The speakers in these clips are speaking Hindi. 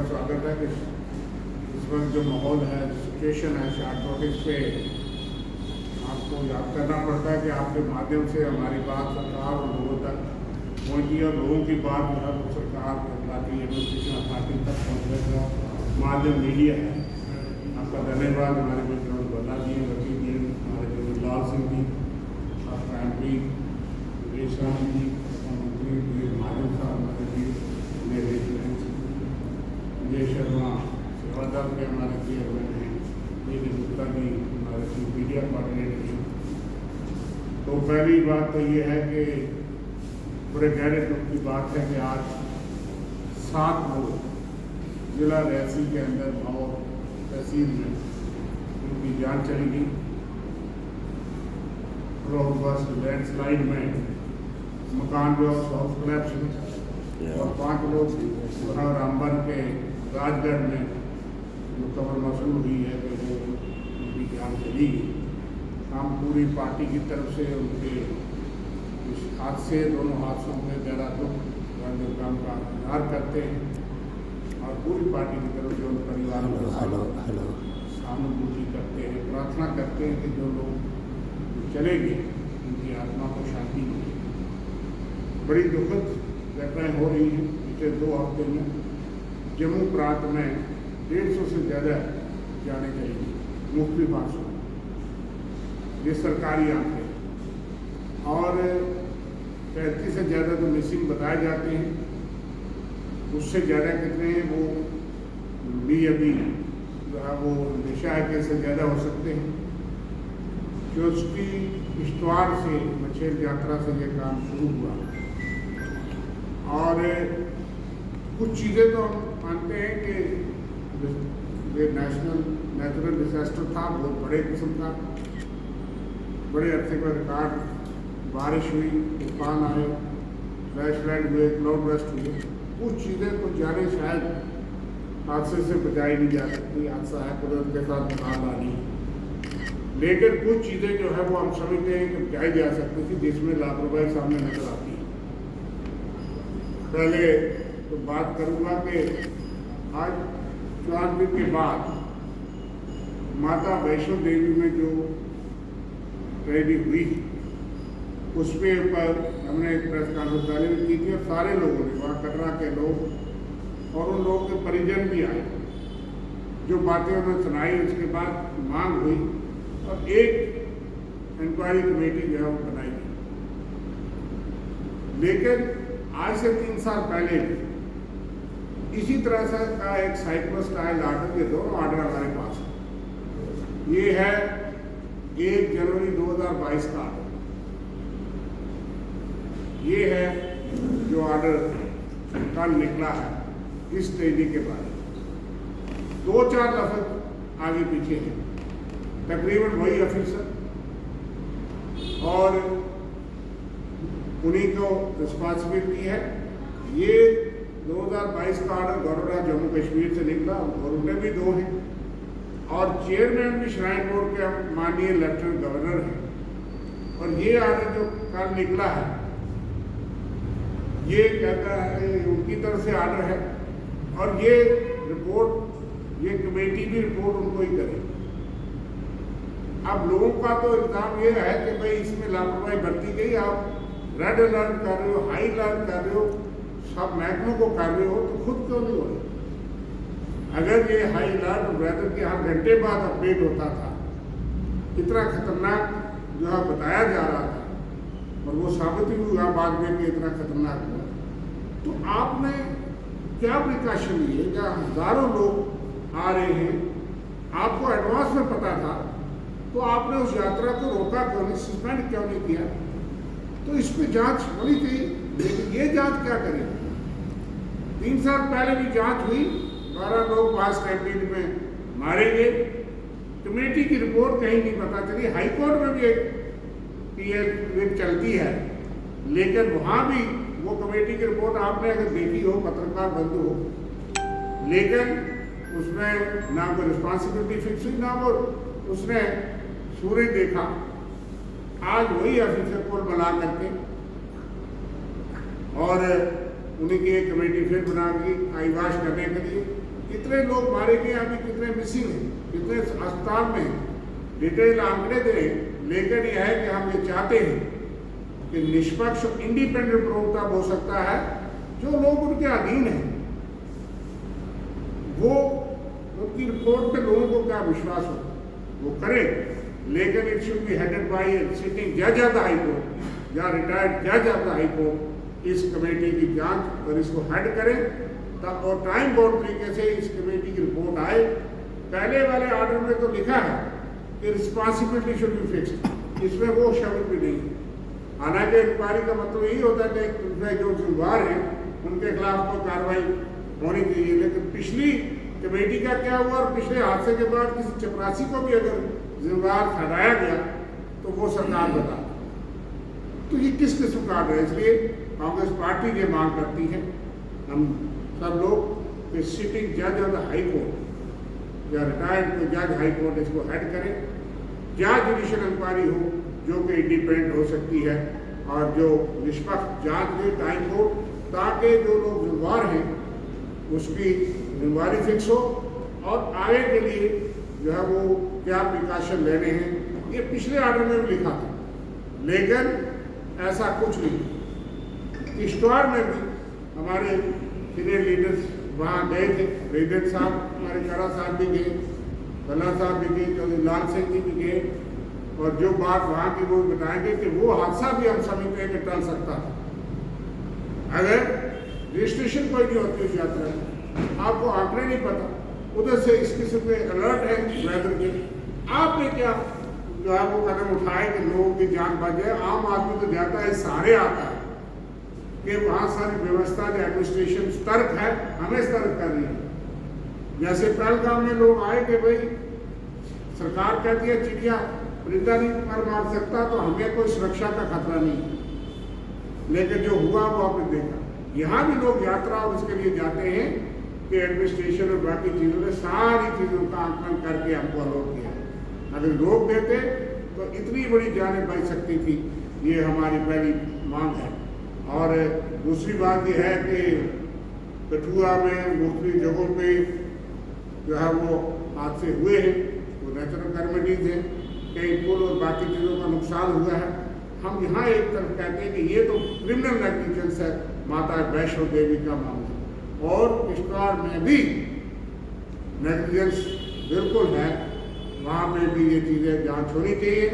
स्वागत है कि इस वक्त जो माहौल है, सिचुएशन है, शॉर्ट नोटिस पे आपको याद करना पड़ता है कि आपके माध्यम से हमारी बात सरकार और लोगों तक पहुँची और लोगों की बात जो है वो सरकार की एडमिनिस्ट्रेशन अथॉरिटी तक पहुँचने का माध्यम मीडिया है। आपका धन्यवाद। हमारे मित्र बल्ला जी, वकील जी, हमारे जो लाल सिंह जी, प्राइमरी विदेश जी, मंत्री माधव साहब, हमारे जी विजय शर्मा, सेवा दल के हमारे चेयरमैन हैं, नीति गुप्ता जी हमारे चीफ मीडिया कोऑर्डिनेटर हैं। तो पहली बात तो ये है कि बड़े गहरे दुख की बात है कि आज 7 लोग जिला रैसी के अंदर और तहसील में उनकी जान चली गई। रोहबस लैंडस्लाइड में मकान जो हाउस कोलैप्स हुए और 5 लोग वहाँ रामबन के राजगढ़ में जो खबर मौसूल हुई है कि वो उनकी जान चली गई। हम पूरी पार्टी की तरफ से उनके इस हादसे, दोनों हादसों में गहरा दुख काम का इजहार करते हैं और पूरी पार्टी की तरफ से उन परिवारों के साथ सहानुभूति करते हैं, प्रार्थना करते हैं कि जो लोग चले गए उनकी आत्मा को शांति मिले। बड़ी दुखद घटनाएँ हो रही हैं। पिछले 2 हफ्ते में जम्मू प्रांत में 150 से ज़्यादा जाने चाहिए मुख्तलिफ हादसों, ये सरकारी आंकड़े, और 35 से ज़्यादा तो मिसिंग बताए जाते हैं। उससे ज़्यादा कितने हैं वो भी अभी जो है वो दिशा है कि इससे ज़्यादा हो सकते हैं। जो उसकी किश्तवाड़ से मछेर यात्रा से ये काम शुरू हुआ और कुछ चीज़ें तो हम मानते हैं कि ये नेचुरल डिजास्टर था, बहुत बड़े किस्म का, बड़े अरसे का रिकॉर्ड बारिश हुई, तूफान आए, लैंडस्लाइड हुए, क्लाउड बर्स्ट हुए। कुछ चीज़ें तो जाने शायद हादसे से बचाई नहीं जा सकती, हादसा है, कुदरत के साथ मुकाबला, लेकिन कुछ चीज़ें जो है वो हम समझते हैं कि बचाई जा सकती थी, जिसमें लापरवाही सामने नजर आती है। पहले तो बात करूँगा कि आज 4 दिन के बाद माता वैष्णो देवी में जो ट्रेजेडी हुई उस पर हमने एक प्रेस कॉन्फ्रेंस पहले भी की थी और सारे लोगों ने, वहाँ कटरा के लोग और उन लोगों के परिजन भी आए, जो बातें उन्होंने सुनाई। उसके बाद मांग हुई और एक इंक्वायरी कमेटी जो है वो बनाई गई। लेकिन आज से 3 साल पहले इसी तरह से का एक साइक्लो स्टाइल आर्डर, ये दोनों आर्डर हमारे पास है। ये है 1 जनवरी 2022 का आर्डर, ये है जो आर्डर कल निकला है इस ट्रेजेडी के बारे में। 2-4 लफ्ज आगे पीछे हैं, तकरीबन वही अफिसर और उन्हीं को रिस्पॉन्सिबिलिटी है। ये 2022 का आर्डर गवर्नर जम्मू कश्मीर से निकला और उनमें भी 2 हैं और चेयरमैन भी श्राइन बोर्ड के माननीय लेफ्टिनेंट गवर्नर हैं। और ये आर्डर जो कल निकला है ये कहता है, उनकी तरफ से आर्डर है और ये रिपोर्ट, ये कमेटी भी रिपोर्ट उनको ही करे। अब लोगों का तो इल्जाम ये है कि भाई इसमें लापरवाही बरती गई, आप रेड अलर्ट कर रहे हो, हाई अलर्ट कर रहे हो, सब महकमों को कर रहे हो, तो खुद क्यों नहीं हो रहे? अगर ये हाई अलर्ट वेदर के हर घंटे बाद अपडेट होता था, इतना खतरनाक जो है बताया जा रहा था और वो साबित भी हुआ बाद में कि इतना खतरनाक हुआ, तो आपने क्या प्रिकॉशन लिए? जहाँ हज़ारों लोग आ रहे हैं, आपको एडवांस में पता था, तो आपने उस यात्रा को रोका क्यों नहीं, सस्पेंड क्यों नहीं किया? तो इस पर जांच होनी चाहिए। लेकिन ये जांच क्या करें? 3 साल पहले भी जांच हुई, 12 लोग पास स्टैम्पीड में मारे गए, कमेटी की रिपोर्ट कहीं नहीं पता चली। हाईकोर्ट में भी एक पीएल चलती है, लेकिन वहाँ भी वो कमेटी की रिपोर्ट आपने अगर देखी हो, पत्रकार बंधु हो, लेकिन उसमें ना कोई रिस्पॉन्सिबिलिटी फिक्स हुई, ना वो उसने सूरज देखा। आज वही ऑफिसर को बुला करके और उन्हीं की एक कमेटी फिर बना दी आईवाश करने के लिए कितने लोग मारे गए, अभी कितने मिसिंग हैं, कितने अस्पताल में, डिटेल आंकड़े दें। लेकिन यह है कि हम ये चाहते हैं कि निष्पक्ष इंडिपेंडेंट प्रोब तब हो सकता है जो लोग उनके अधीन हैं, वो उनकी रिपोर्ट पे लोगों को क्या विश्वास हो वो करें। लेकिन it should be headed by sitting जज ऑफ द हाई कोर्ट या रिटायर्ड जज ऑफ द हाई कोर्ट इस कमेटी की जांच और इसको हेड करें तब, और टाइम बाउंड तरीके से इस कमेटी की रिपोर्ट आए। पहले वाले ऑर्डर में तो लिखा है कि रिस्पॉन्सिबिलिटी शुड बी फिक्स्ड, इसमें वो शब्द भी नहीं है। हालांकि इंक्वायरी का मतलब यही होता है कि जो जिम्मेदार हैं उनके खिलाफ कोई कार्रवाई होनी चाहिए। लेकिन पिछली कमेटी का क्या हुआ और पिछले हादसे के बाद किसी चपरासी को भी अगर जिम्मेदार ठहराया गया तो वो सरकार बता, तो ये किस किस्म का है। इसलिए कांग्रेस पार्टी ये मांग करती है हम सब लोग कि सिटिंग जज ऑफ द हाई कोर्ट या रिटायर्ड जज हाई कोर्ट इसको हेड करें, या जुडिशियल इंक्वायरी हो जो कि इंडिपेंडेंट हो सकती है और जो निष्पक्ष जांच दे टाइम हो, ताकि जो लोग जिम्मेदार हैं उसकी जिम्मेदारी फिक्स हो और आगे के लिए जो है वो क्या प्रिकॉशन लेने हैं। ये पिछले ऑर्डर में भी लिखा था, लेकिन ऐसा कुछ नहीं। किश्तवाड़ में भी हमारे सीनियर लीडर्स वहाँ गए थे, प्रेसिडेंट साहब हमारे करा साहब भी गए, भल्ला साहब भी गए, चौधरी लाल सिंह जी भी गए, और जो बात वहाँ की वो बताएंगे कि वो हादसा भी हम समझते हैं कि टल सकता था अगर रजिस्ट्रेशन कोई नहीं होती उस यात्रा में। आपको आंकड़े नहीं पता, उधर से इस किस्म के अलर्ट है वेदर के, आपने क्या जो है वो कदम उठाए कि लोगों की जान बच जाए। आम आदमी तो जाता है सारे आता है कि वहाँ सारी व्यवस्था जो एडमिनिस्ट्रेशन सतर्क है, हमें सतर्क कर रही है। जैसे पहलगाम में लोग आए कि भाई सरकार कहती है चिड़िया परिंदा नहीं मार सकता, तो हमें कोई सुरक्षा का खतरा नहीं। लेकिन जो हुआ वो आपने देखा। यहाँ भी लोग यात्रा और इसके लिए जाते हैं कि एडमिनिस्ट्रेशन और बाकी चीज़ों ने सारी चीज़ों का आंकलन करके हमको अलॉट किया। अगर रोक देते तो इतनी बड़ी जानें बच सकती थी। ये हमारी पहली मांग है। और दूसरी बात ये है कि कठुआ में मुख्तलिफ जगहों पे जो है वो हादसे हुए हैं, वो नेचुरल कैलेमिटीज हैं, कई पुल और बाकी चीज़ों का नुकसान हुआ है। हम यहाँ एक तरफ कहते हैं कि ये तो क्रिमिनल नेग्लिजेंस है, माता वैष्णो देवी का मामला, और किश्तवाड़ में भी नेग्लिजेंस बिल्कुल है, वहाँ पे भी ये चीज़ें जांच होनी चाहिए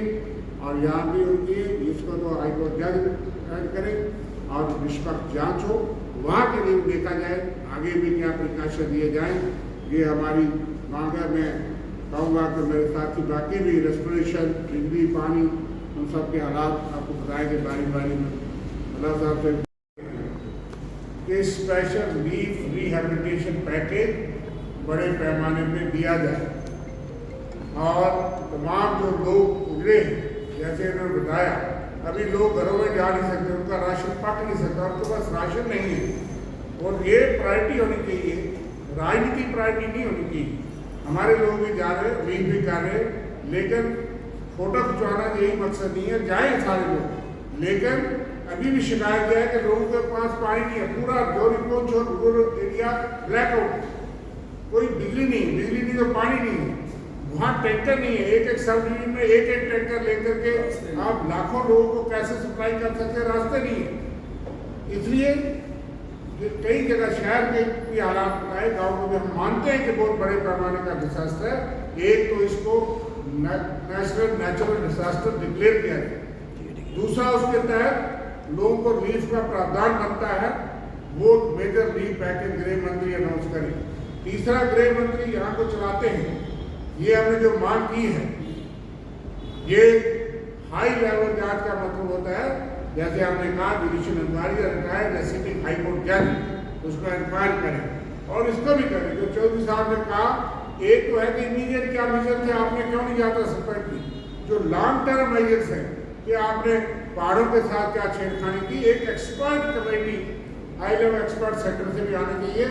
और यहाँ भी होनी चाहिए। इसको तो हाईकोर्ट जज ऐड करें और निष्पक्ष जांच हो, वहाँ के लिए देखा जाए आगे भी क्या प्रिकॉशन दिए जाएँ। ये हमारी मांग है। मैं कहूँगा कि मेरे साथी बाकी भी रेस्टोरेशन, बिजली, पानी, उन सब के हालात आपको बताएंगे बारी बारी में। अल्लाह साहब से स्पेशल लीफ रिहेबिलिटेशन पैकेज बड़े पैमाने पे दिया जाए और तमाम जो लोग गुजरे हैं, जैसे इन्होंने बताया, अभी लोग घरों में जा नहीं सकते, उनका राशन पक नहीं सकता, उनके पास राशन नहीं है। और ये प्रायोरिटी होनी चाहिए, राजनीति प्रायोरिटी नहीं होनी चाहिए। हमारे लोग भी जा रहे, लीव भी कर रहे, लेकिन फोटो खिंचवाना यही मकसद नहीं है, जाए सारे लोग। लेकिन अभी भी शिकायत है कि लोगों के पास पानी नहीं है, पूरा जोरीपुर और रूरल एरिया ब्लैकआउट, कोई बिजली नहीं तो पानी नहीं है, वहाँ टैंकर नहीं है। एक सब डिवीजन में एक टैंकर लेकर के आप लाखों लोगों को कैसे सप्लाई कर सकते हैं, रास्ते नहीं है। इसलिए कई जगह शहर के भी हालात बताए, गाँव में भी हम मानते हैं कि बहुत बड़े पैमाने का डिजास्टर है। एक तो इसको नेचुरल डिजास्टर डिक्लेयर किया जाए, दूसरा उसके तहत लोगों को लीव का प्रावधान बनता है, वो मेजर लीव पैकेज गृह मंत्री अनाउंस करें। तीसरा, गृह मंत्री यहाँ को चलाते हैं, ये हमने जो मांग की है, ये हाई लेवल जांच का मतलब होता है, जैसे हमने कहा judicial inquiry retired sitting high court जज उसको इंक्वायरी करें और इसको भी करें। जो चौधरी साहब ने कहा, एक तो है कि इमीडिएट क्या मेजर थे, आपने क्यों नहीं यात्रा सस्पेंड की। जो लॉन्ग टर्म मेजर्स हैं कि आपने पहाड़ों के साथ क्या छेड़खानी की, एक expert committee high level expert sector से भी आना चाहिए।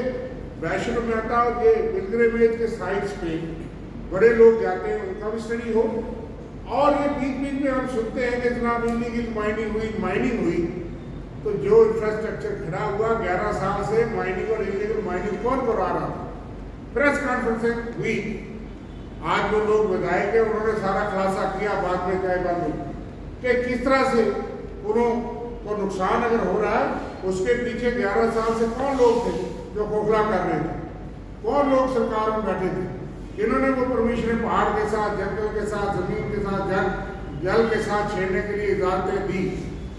वैष्णो माता और ये पिलग्रिमेज के साइट्स पे बड़े लोग जाते हैं, उनका भी स्टडी हो। और ये बीच में हम सुनते हैं कि जनाब इलीगल माइनिंग हुई, तो जो इंफ्रास्ट्रक्चर खड़ा हुआ 11 साल से माइनिंग और इलीगल माइनिंग कौन करा रहा था, प्रेस कॉन्फ्रेंस हुई। आज जो लोग बताए कि उन्होंने सारा खुलासा किया बाद में तय बंद कि किस तरह से उनको नुकसान अगर हो रहा है उसके पीछे 11 साल से कौन लोग थे जो खोखला कर रहे थे, कौन लोग सरकार में बैठे थे, इन्होंने वो परमिशन पहाड़ के साथ, जंगल के साथ, जमीन के साथ, जल के साथ छेड़ने के लिए इजाजतें दी,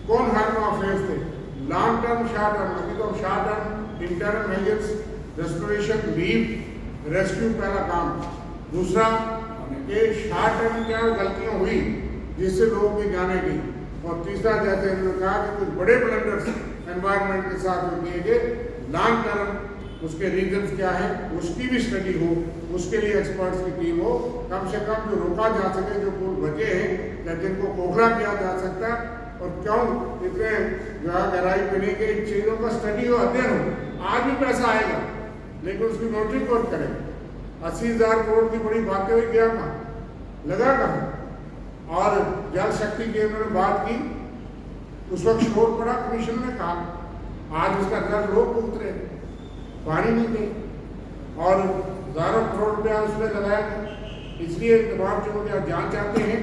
कौन हार्म अफेयर्स थे, लॉन्ग टर्म, शॉर्ट टर्म। अभी तो short term interim measures, restoration, leave, rescue पहला काम। दूसरा कि शॉर्ट टर्म क्या गलतियां हुई जिससे लोग भी जाने गई, और तीसरा जैसे इन्होंने कहा कि कुछ बड़े ब्लंडर्स एनवायरनमेंट के साथ जो किए गए, लॉन्ग टर्म उसके रीजंस क्या है उसकी भी स्टडी हो, उसके लिए एक्सपर्ट्स की टीम हो, कम से कम जो रोका जा सके, जो पुल बचे हैं या जिनको खोखला किया जा सकता है और क्यों इतने गहराई पे नहीं कि इन चीज़ों का स्टडी हो, अध्ययन हो। आज भी पैसा आएगा लेकिन उसकी नोटरी कौन करेगा? 80,000 करोड़ की बड़ी बातें हुई, गया कहाँ, लगा कहाँ? और जल शक्ति की उन्होंने बात की, उस वक्त शोर पड़ा, कमीशन ने कहा आज उसका दर लोग भुगत रहे, पानी नहीं दे, और हजारों करोड़ रुपया उसमें लगाया गया। इसलिए तमाम चीज़ों की आप जान चाहते हैं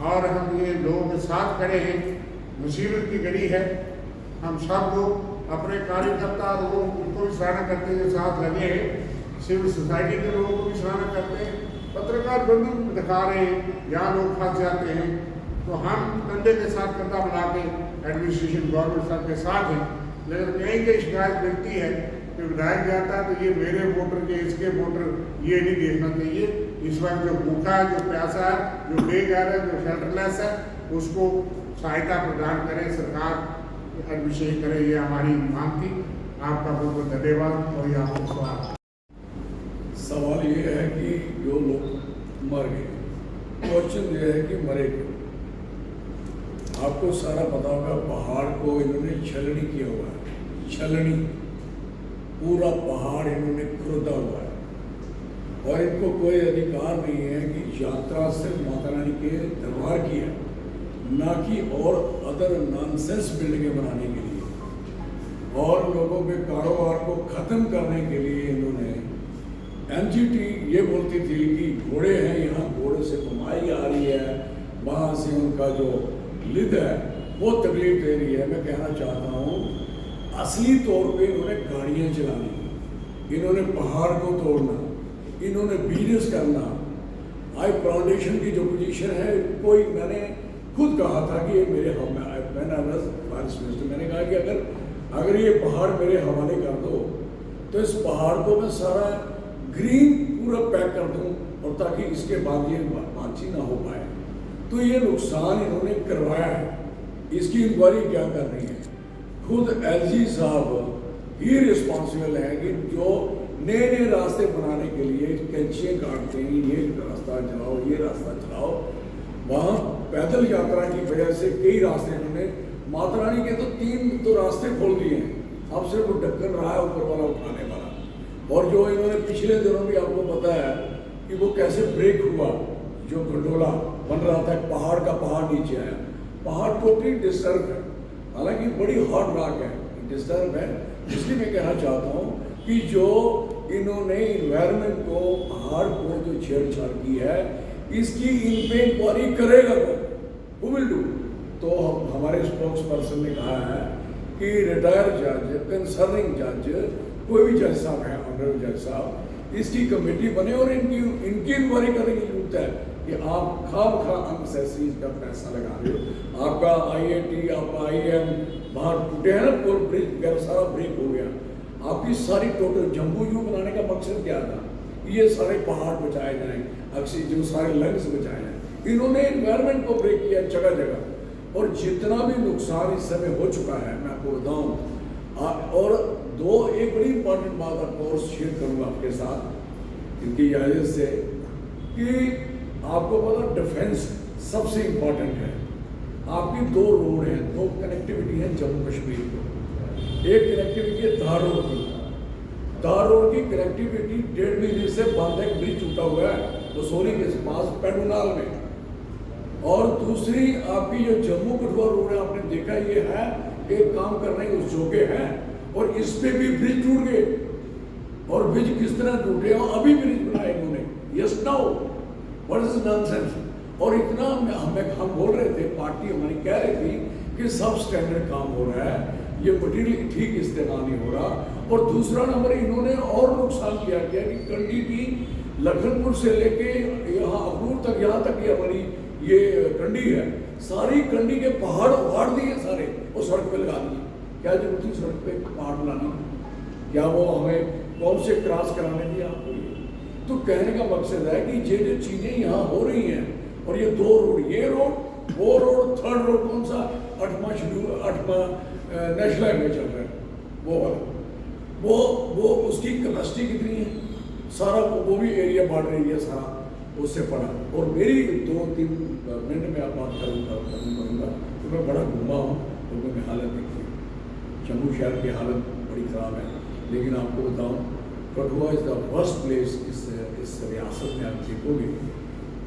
और हम ये लोगों के साथ खड़े हैं। मुसीबत की घड़ी है, हम सब लोग अपने कार्यकर्ता लोगों उनको भी सराहना करते हैं जो साथ लगे हैं, सिविल सोसाइटी के लोगों को भी सराहना करते हैं, पत्रकार बंधु दिखा रहे हैं, यहाँ लोग फंस जाते हैं तो हम कंधे के साथ कंधा मिला के एडमिनिस्ट्रेशन गवर्नमेंट सब के साथ हैं। लेकिन कहीं कहीं शिकायत मिलती है कि विधायक जाता है तो ये मेरे वोटर के, इसके वोटर, ये नहीं देखना चाहिए। इस वक्त जो भूखा है, जो प्यासा है, जो बेघर है, जो शेल्टरलेस है, उसको सहायता प्रदान करें, सरकार एडमिनिस्ट्रेशन करे, ये हमारी मांग थी। आपका बहुत बहुत धन्यवाद। और आपको सवाल ये है कि जो लोग मर गए, क्वेश्चन ये है कि मरे क्यों? आपको सारा पता होगा, पहाड़ को इन्होंने छलनी किया हुआ है, छलनी, पूरा पहाड़ इन्होंने खुदा हुआ है और इनको कोई अधिकार नहीं है कि यात्रा सिर्फ माता रानी के दरबार की है, ना कि और अदर नॉनसेंस बिल्डिंगें बनाने के लिए और लोगों के कारोबार को ख़त्म करने के लिए इन्होंने एनजीटी ये बोलती थी कि घोड़े हैं यहाँ, घोड़े से कमाई आ रही है, वहाँ से उनका जो लिद है वो तकलीफ दे रही है। मैं कहना चाहता हूँ असली तौर पे इन्होंने गाड़ियाँ चलानी, इन्होंने पहाड़ को तोड़ना, इन्होंने बिजनेस करना। आई फाउंडेशन की जो पोजीशन है, कोई मैंने खुद कहा था कि ये मेरे फाइनेंस मिनिस्टर, मैंने कहा कि अगर ये पहाड़ मेरे हवाले कर दो तो इस पहाड़ को मैं सारा ग्रीन पूरा पैक कर दूं और ताकि इसके बाद ये बातचीत ना हो पाए। तो ये नुकसान इन्होंने करवाया है, इसकी इंक्वायरी क्या कर रही है? खुद एलजी साहब ही रिस्पॉन्सिबल है कि जो नए नए रास्ते बनाने के लिए कैंचियाँ काटते हैं, ये रास्ता चलाओ, ये रास्ता चलाओ। वहाँ पैदल यात्रा की वजह से कई रास्ते इन्होंने, माता रानी के तो 3 रास्ते खोल दिए हैं, अब सिर्फ वो ढक्कन रहा है ऊपर वाला उठाने वाला। और जो इन्होंने पिछले दिनों भी आपको पता है कि वो कैसे ब्रेक हुआ, जो गंडोला बन रहा था, पहाड़ का पहाड़ नीचे आया, पहाड़ टोटली डिस्टर्ब है, हालांकि बड़ी हॉट रॉक है, डिस्टर्ब है। इसलिए मैं कहना चाहता हूँ कि जो इन्होंने इन्वायरमेंट को, पहाड़ को जो छेड़छाड़ की है, इसकी इन पे इंक्वायरी करेगा वो विल डू। तो हमारे स्पोक्स पर्सन ने कहा है कि रिटायर्ड जज, कंसर्निंग जज, कोई भी जज साहब है, ऑनरेबल जज साहब, इसकी कमेटी बने और इनकी इंक्वायरी करने की जरूरत है कि आप खा अनसेसरीज का पैसा लगा रहे हो। आपका IIT, आपका IIM बाहर टूटे हैं ना, पूरा ब्रिज वगैरह सारा ब्रेक हो गया। आपकी सारी टोटल जम्बू यू बनाने का मकसद क्या था? ये सारे पहाड़ बचाए जाएँ, ऑक्सीजन, सारे लंग्स बचाए जाएँ। इन्होंने एनवायरनमेंट को ब्रेक किया जगह जगह, और जितना भी नुकसान इस समय हो चुका है मैं आपको बताऊँ। और एक बड़ी इंपॉर्टेंट बात आपको शेयर करूँगा आपके साथ इनकी इजाज़त से, कि आपको पता डिफेंस सबसे इम्पोर्टेंट है। आपकी 2 रोड हैं, 2 कनेक्टिविटी है जम्मू कश्मीर को। एक कनेक्टिविटी है धार रोड की, धार रोड की कनेक्टिविटी 1.5 महीने से बंद है, ब्रिज टूटा हुआ है बसोली के पास पेडुनाल में। और दूसरी आपकी जो जम्मू कठुआ रोड है, आपने देखा ये है एक काम कर रहे हैं, उस जोगे हैं, और इस पे भी ब्रिज टूट गए। और ब्रिज किस तरह टूटे हैं, अभी ब्रिज बनाए इन्होंने, yes now, what is nonsense. और इतना हम बोल रहे थे, पार्टी हमारी कह रही थी कि सब स्टैंडर्ड काम हो रहा है, ये मटीरियल ठीक इस्तेमाल नहीं हो रहा। और दूसरा नंबर इन्होंने और नुकसान किया गया कि कंडी की लखनपुर से लेके यहाँ अखनूर तक, यहाँ तक ये हमारी ये कंडी है, सारी कंडी के पहाड़ उखाड़ दिए सारे और सड़क पे लगा दिए। क्या जरूरत थी सड़क पे पहाड़ लाने की? क्या वो हमें कौन से क्रॉस कराने दिया आपको? ये तो कहने का मकसद है कि ये जो चीज़ें यहाँ हो रही हैं, और ये 2 रोड, ये रोड, वो रोड, थर्ड रोड कौन सा, 8वां शेड्यूल, 8वां नेशनल हाईवे चल रहा है, वो वाला, वो उसकी कैपेसिटी कितनी है, सारा वो भी एरिया बढ़ रही है सारा उससे पड़ा। और मेरी 2-3 मिनट में आप बात करूँगा तो मैं बड़ा घूमा हूँ, लोगों की हालत देखी, जम्मू शहर की हालत बड़ी ख़राब है। लेकिन आपको बताऊँ, Kathua is the worst place इस रियासत में आप देखोगे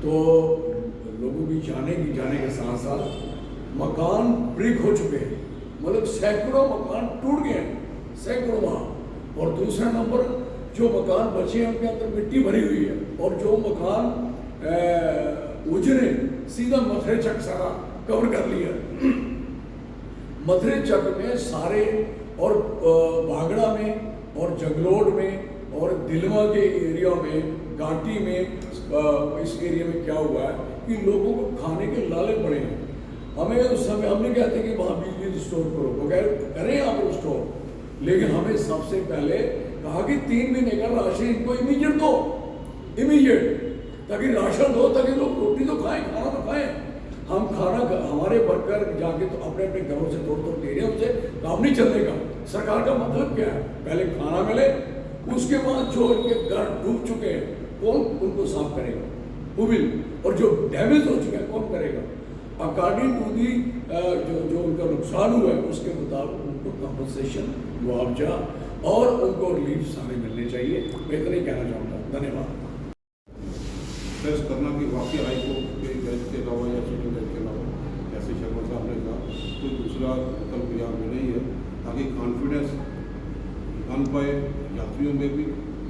तो लोगों की जाने के साथ साथ मकान ब्रिक हो चुके हैं, मतलब सैकड़ों मकान टूट गए हैं, सैकड़ों वहाँ। और दूसरा नंबर, जो मकान बचे हैं उनके अंदर मिट्टी भरी हुई है, और जो मकान उजरे सीधा मथुरे चक सारा कवर कर लिया। मथुरे चक में सारे, और भागड़ा में, और जगलोड में, और दिलवा के एरिया में, घाटी में, इस एरिया में क्या हुआ है कि लोगों को खाने के लाले पड़े हैं। हमें उस समय हमने कहते कि वहाँ बिजली स्टोर करो, वो करें आप स्टोर, लेकिन हमें सबसे पहले कहा कि 3 महीने का राशन इनको इमीडिएट दो, इमीडिएट, ताकि राशन दो, ताकि लोग रोटी तो खाएं, खाना तो खाएं। हम खाना, हमारे वर्कर जाके तो अपने अपने घरों से तोड़ दे रहे हैं, उनसे काम नहीं चलने का। सरकार का मतलब क्या है, पहले खाना मिले, उसके बाद जो इनके घर डूब चुके हैं कौन उनको साफ करेगा, वो विल, और जो डैमेज हो चुके हैं कौन करेगा। अकॉर्डिंग टू दी जो उनका नुकसान हुआ है उसके मुताबिक उनको कंपनसेशन, मुआवजा और उनको रिलीफ सारे मिलने चाहिए। मैं इतना ही कहना चाहूँगा, धन्यवाद। प्रेस करना कि वाकई हाईकोर्ट के जज के अलावा या सिटिंग जज के अलावा, जैसे शर्मा साहब ने कहा, कोई दूसरा विकल्प यहाँ में नहीं है, ताकि कॉन्फिडेंस बन पाए यात्रियों में भी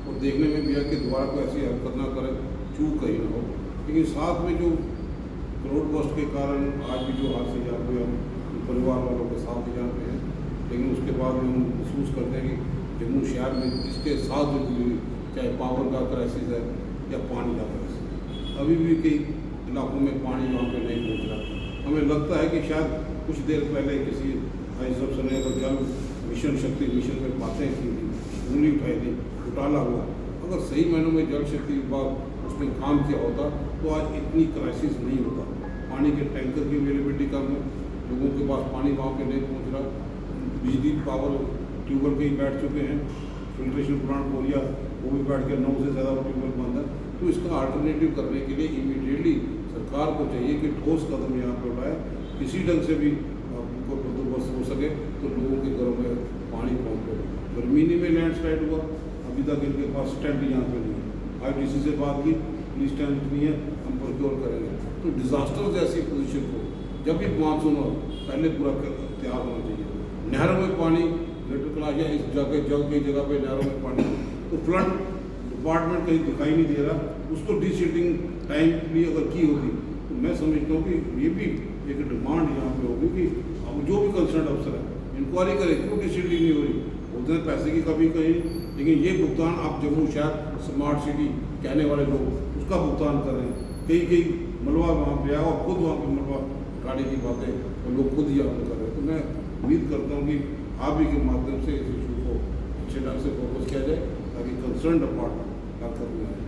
और देखने में भी है कि दोबारा कोई ऐसी हरकत ना करे, चूक कहीं ना हो। लेकिन साथ में जो रोड कॉस्ट के कारण आज भी जो हादसे यहाँ पे हम परिवार वालों के साथ ही यहाँ पे हैं, लेकिन उसके बाद में हम महसूस करते हैं कि जम्मू शहर में जिसके साथ जो चाहे पावर का क्राइसिस है या पानी का क्राइसिस, अभी भी कई इलाकों में पानी वहाँ पे नहीं पहुँच रहा। हमें लगता है कि शायद कुछ देर पहले किसी भाई साहब ने अगर जल मिशन, शक्ति मिशन में बातें की थी, उंगली उठाई थी, घोटाला हुआ, अगर सही मायनों में जल शक्ति विभाग उसमें काम किया होता तो आज इतनी क्राइसिस नहीं होता। पानी के टैंकर की अवेलेबिलिटी कम है, लोगों के पास पानी वहाँ पे नहीं पहुँच रहा, बिजली पावर ट्यूबवेल पे ही बैठ चुके हैं, फिल्ट्रेशन प्लांट बोलिया वो भी बैठ के 9 से ज़्यादा ट्यूबवेल बंद है। तो इसका अल्टरनेटिव करने के लिए इमीडिएटली सरकार को चाहिए कि ठोस कदम यहाँ पर उठाए, किसी ढंग से भी उनको बंदोबस्त हो सके तो लोगों के घरों में पानी पहुँचे। बरमीनी में लैंडस्लाइड हुआ, अभी तक इनके पास स्टैंड यहाँ पे नहीं है। IDC से बात की, पुलिस स्टैंड नहीं है, हम प्रोक्योर करेंगे। तो डिजास्टर जैसी पोजीशन को जब भी मानसून हो पहले पूरा तैयार होना चाहिए। नहरों में पानी लेटर क्लास या इस जगह की जगह पे नहरों में पानी, तो फ्लड डिपार्टमेंट कहीं दिखाई नहीं दे रहा, उसको डिसीटिंग टाइम भी अगर की होती तो मैं समझता हूँ कि ये भी एक डिमांड यहाँ पे होगी कि अब जो भी कंसर्न अफसर है इंक्वायरी करे, क्यों डिसीटिंग नहीं हो रही। बोलते हैं पैसे की कमी कहीं, लेकिन ये भुगतान आप जम्मू शहर स्मार्ट सिटी कहने वाले लोग उसका भुगतान कर रहे हैं। कई मलबा वहाँ पे आया और खुद वहाँ पे मलबा गाड़ी की बातें तो लोग खुद ही यहाँ कर रहे हैं। तो मैं उम्मीद करता हूँ कि आप ही के माध्यम से इस इशू को अच्छे ढंग से फोकस किया जाए ताकि कंसर्न डिपार्टमेंट हरकत में आए।